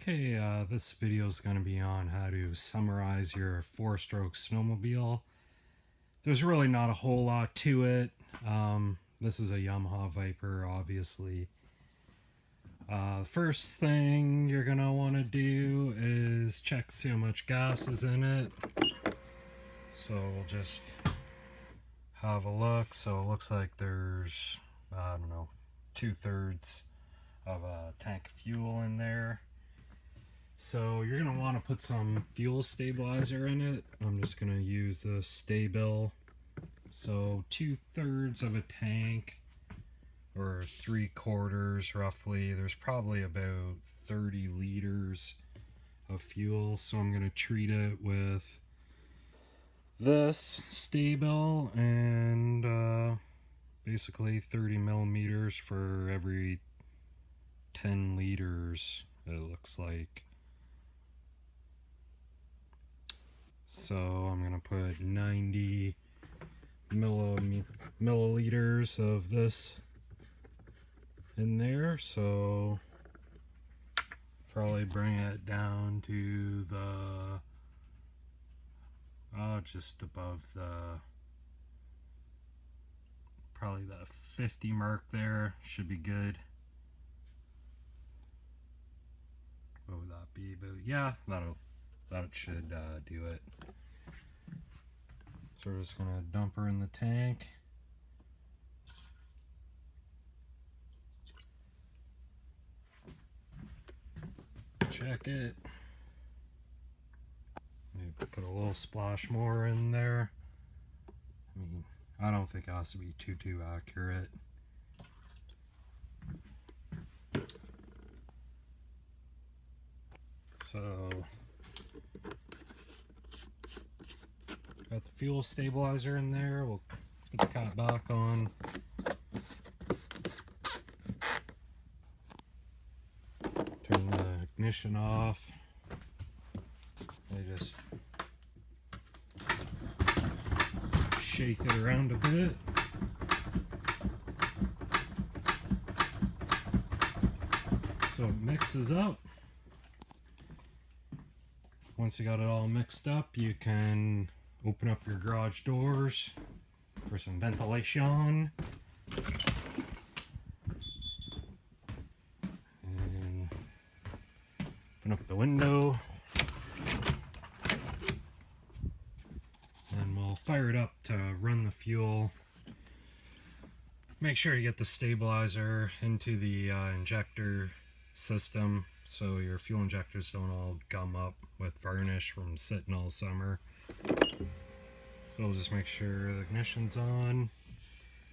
Okay, this video is going to be on how to summarize your four-stroke snowmobile. There's really not a whole lot to it. This is a Yamaha Viper, obviously. The first thing you're going to want to do is check to see how much gas is in it. So we'll just have a look. So it looks like there's, I don't know, 2/3 of a tank of fuel in there. So you're going to want to put some fuel stabilizer in it. I'm just going to use the Sta-Bil. So 2/3 of a tank, or 3/4 roughly. There's probably about 30 liters of fuel. So I'm going to treat it with this Sta-Bil and basically 30 millimeters for every 10 liters, it looks like. So I'm going to put 90 milliliters of this in there. So probably bring it down to the, just above the, probably the 50 mark there. Should be good. What would that be? But yeah, that should do it. So we're just gonna dump her in the tank. Check it. Maybe put a little splash more in there. I mean, I don't think it has to be too accurate. So got the fuel stabilizer in there. We'll put the cap back on. Turn the ignition off. I just shake it around a bit. So it mixes up. Once you got it all mixed up, you can open up your garage doors for some ventilation. And open up the window. And we'll fire it up to run the fuel. Make sure you get the stabilizer into the injector system so your fuel injectors don't all gum up with varnish from sitting all summer. So we'll just make sure the ignition's on,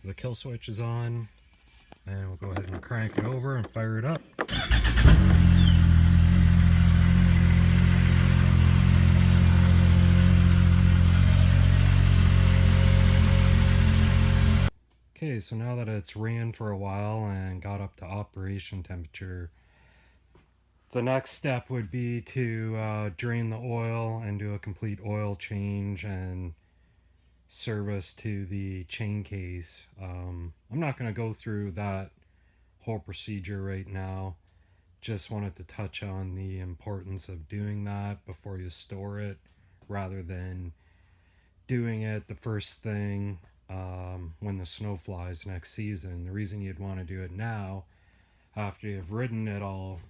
the kill switch is on, and we'll go ahead and crank it over and fire it up. Okay, so now that it's ran for a while and got up to operation temperature, the next step would be to drain the oil and do a complete oil change and service to the chain case. I'm not going to go through that whole procedure right now. Just wanted to touch on the importance of doing that before you store it, rather than doing it the first thing when the snow flies next season. The reason you'd want to do it now, after you've ridden it all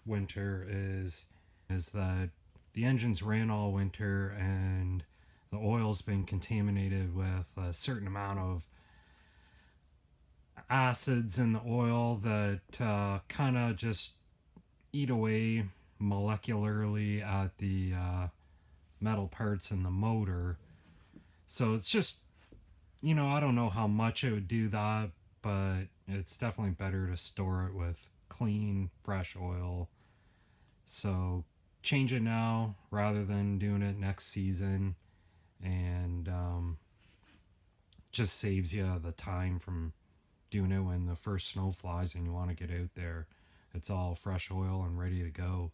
winter, is that the engines ran all winter and the oil's been contaminated with a certain amount of acids in the oil that kind of just eat away molecularly at the metal parts in the motor. So it's just, you know, I don't know how much it would do that, but it's definitely better to store it with clean, fresh oil. So change it now rather than doing it next season, and just saves you the time from doing it when the first snow flies and you want to get out there. It's all fresh oil and ready to go.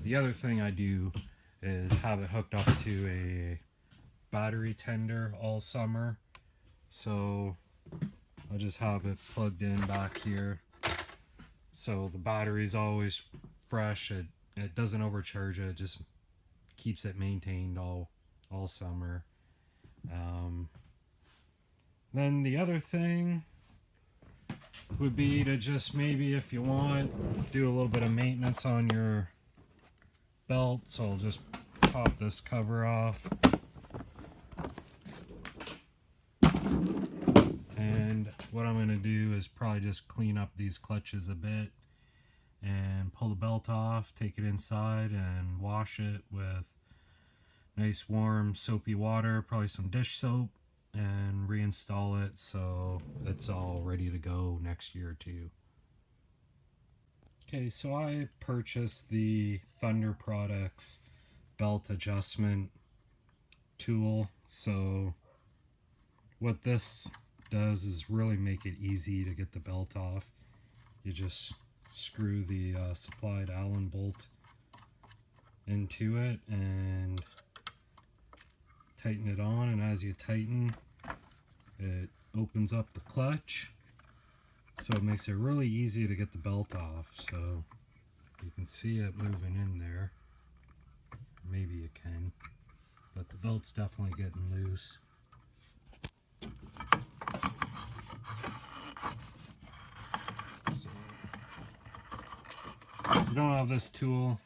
The other thing I do is have it hooked up to a battery tender all summer. So I'll just have it plugged in back here. So the battery's always fresh. It It doesn't overcharge it, just keeps it maintained all summer. Then the other thing would be to just maybe, if you want, do a little bit of maintenance on your belt. So I'll just pop this cover off. And what I'm going to do is probably just clean up these clutches a bit and pull the belt off, take it inside and wash it with nice warm soapy water, probably some dish soap, and reinstall it so it's all ready to go next year too. Okay, so I purchased the Thunder Products belt adjustment tool. So what this does is really make it easy to get the belt off. You just screw the supplied Allen bolt into it and tighten it on, and as you tighten, it opens up the clutch, so it makes it really easy to get the belt off. So you can see it moving in there, maybe you can, but the belt's definitely getting loose. So if you don't have this tool,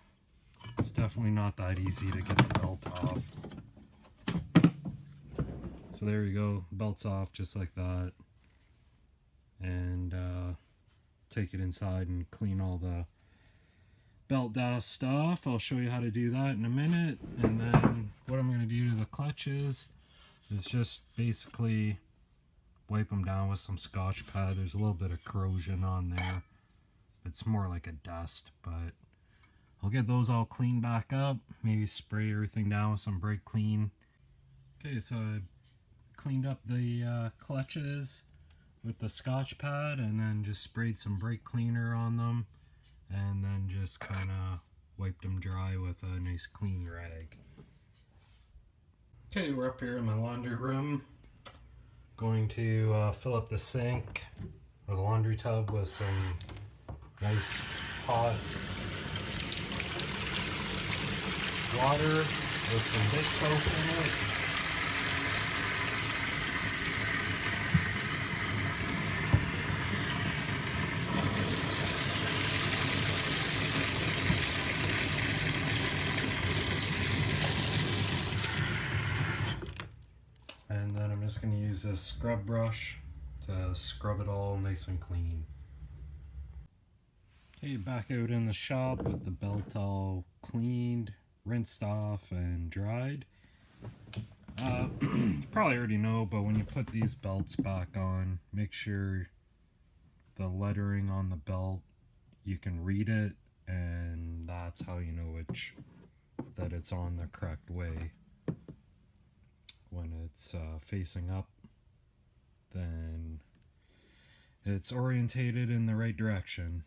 it's definitely not that easy to get the belt off. So there you go, belt's off just like that. And take it inside and clean all the belt dust off. I'll show you how to do that in a minute. And then what I'm going to do to the clutches is just basically wipe them down with some Scotch pad. There's a little bit of corrosion on there. It's more like a dust, but I'll get those all cleaned back up. Maybe spray everything down with some brake clean. Okay, so I cleaned up the clutches with the Scotch pad and then just sprayed some brake cleaner on them, and then just kind of wiped them dry with a nice clean rag. Okay, we're up here in my laundry room. Going to fill up the sink or the laundry tub with some nice hot water with some dish soap in it. And then I'm just going to use this scrub brush to scrub it all nice and clean. Okay, back out in the shop with the belt all cleaned, rinsed off, and dried. You probably already know, but when you put these belts back on, make sure the lettering on the belt, you can read it, and that's how you know that it's on the correct way. When it's facing up, then it's orientated in the right direction.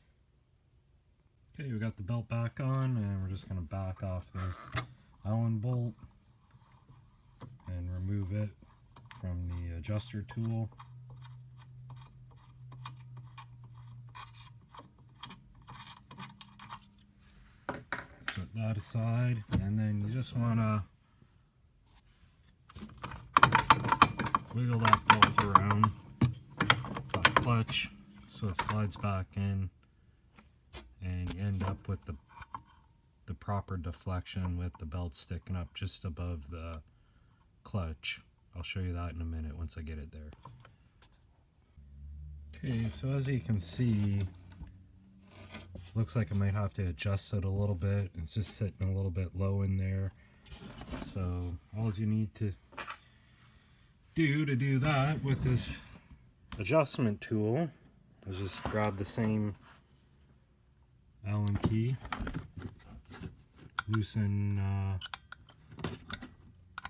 Okay, we got the belt back on, and we're just going to back off this Allen bolt and remove it from the adjuster tool. Set that aside, and then you just want to wiggle that belt around that clutch so it slides back in, and you end up with the proper deflection with the belt sticking up just above the clutch. I'll show you that in a minute once I get it there. Okay, so as you can see, looks like I might have to adjust it a little bit. It's just sitting a little bit low in there. So all you need to do that with this adjustment tool is just grab the same Allen key, loosen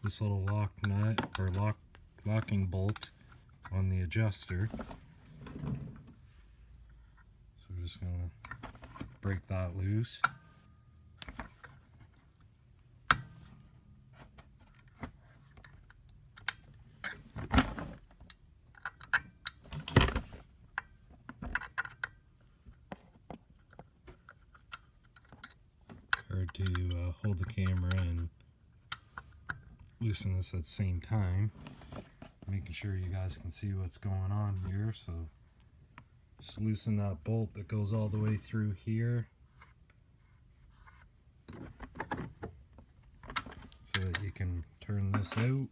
this little lock nut or locking bolt on the adjuster. So we're just gonna break that loose. hard to hold the camera and loosen this at the same time. Making sure you guys can see what's going on here. So just loosen that bolt that goes all the way through here, so that you can turn this out.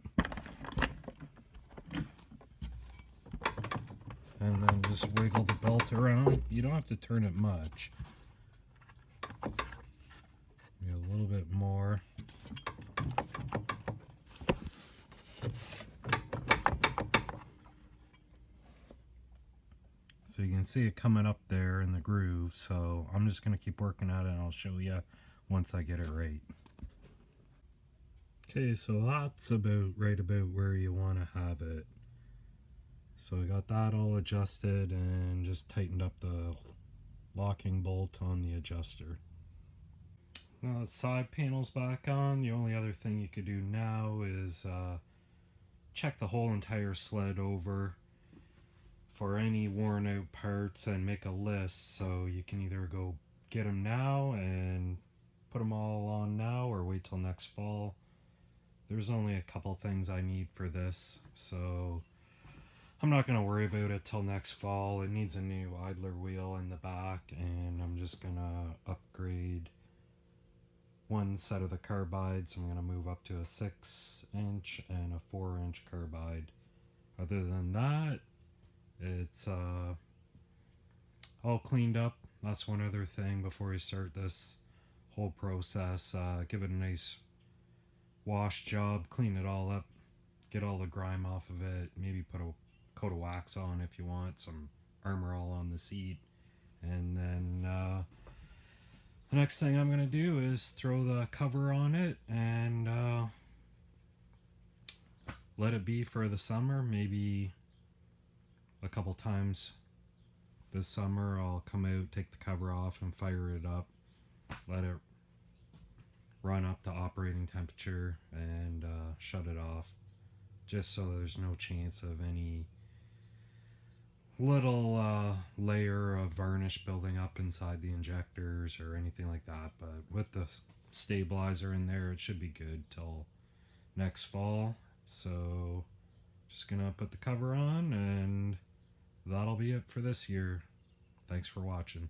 And then just wiggle the belt around. You don't have to turn it much. Maybe a little bit more. So you can see it coming up there in the groove. So I'm just going to keep working at it and I'll show you once I get it right. Okay, so that's right about where you want to have it. So I got that all adjusted and just tightened up the locking bolt on the adjuster. Now the side panel's back on. The only other thing you could do now is check the whole entire sled over for any worn out parts and make a list, so you can either go get them now and put them all on now or wait till next fall. There's only a couple things I need for this, so I'm not going to worry about it till next fall. It needs a new idler wheel in the back, and I'm just going to upgrade one set of the carbides. I'm going to move up to a 6-inch and a 4-inch carbide. Other than that, it's all cleaned up. That's one other thing before you start this whole process. Give it a nice wash job, clean it all up, get all the grime off of it, maybe put a coat of wax on if you want, some Armor All on the seat, and then the next thing I'm going to do is throw the cover on it and let it be for the summer. Maybe a couple times this summer I'll come out, take the cover off and fire it up, let it run up to operating temperature and shut it off, just so there's no chance of any little layer of varnish building up inside the injectors or anything like that. But with the stabilizer in there, it should be good till next fall. So just gonna put the cover on and that'll be it for this year. Thanks for watching.